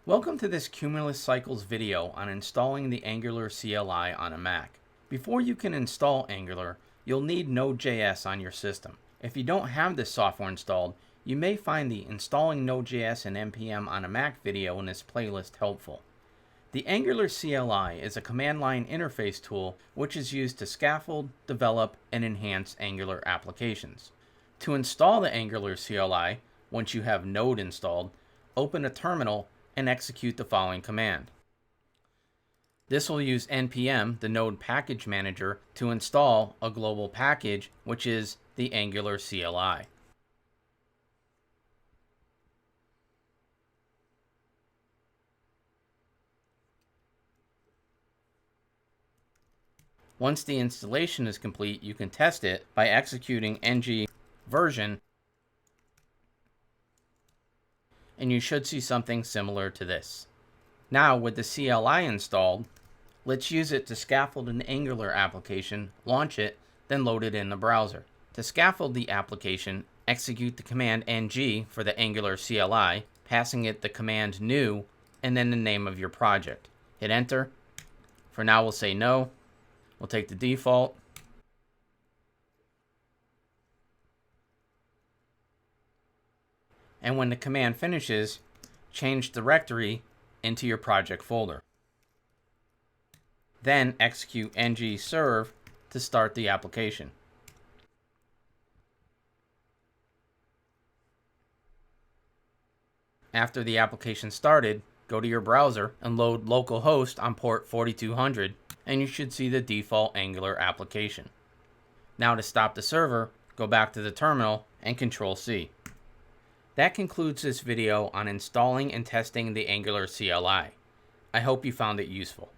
Welcome to this Cumulus Cycles video on installing the Angular CLI on a Mac. Before you can install Angular, you'll need Node.js on your system. If you don't have this software installed, you may find the Installing Node.js and NPM on a Mac video in this playlist helpful. The Angular CLI is a command line interface tool which is used to scaffold, develop, and enhance Angular applications. To install the Angular CLI, once you have Node installed, open a terminal and execute the following command. This will use npm, the Node package manager, to install a global package, which is the Angular CLI. Once the installation is complete, you can test it by executing ng version, and you should see something similar to this. Now, with the CLI installed, let's use it to scaffold an Angular application, launch it, then load it in the browser. To scaffold the application, execute the command ng for the Angular CLI, passing it the command new, and then the name of your project. Hit enter. For now, we'll say no. We'll take the default. And when the command finishes, change directory into your project folder. Then execute ng serve to start the application. After the application started, go to your browser and load localhost on port 4200, and you should see the default Angular application. Now to stop the server, go back to the terminal and Control-C. That concludes this video on installing and testing the Angular CLI. I hope you found it useful.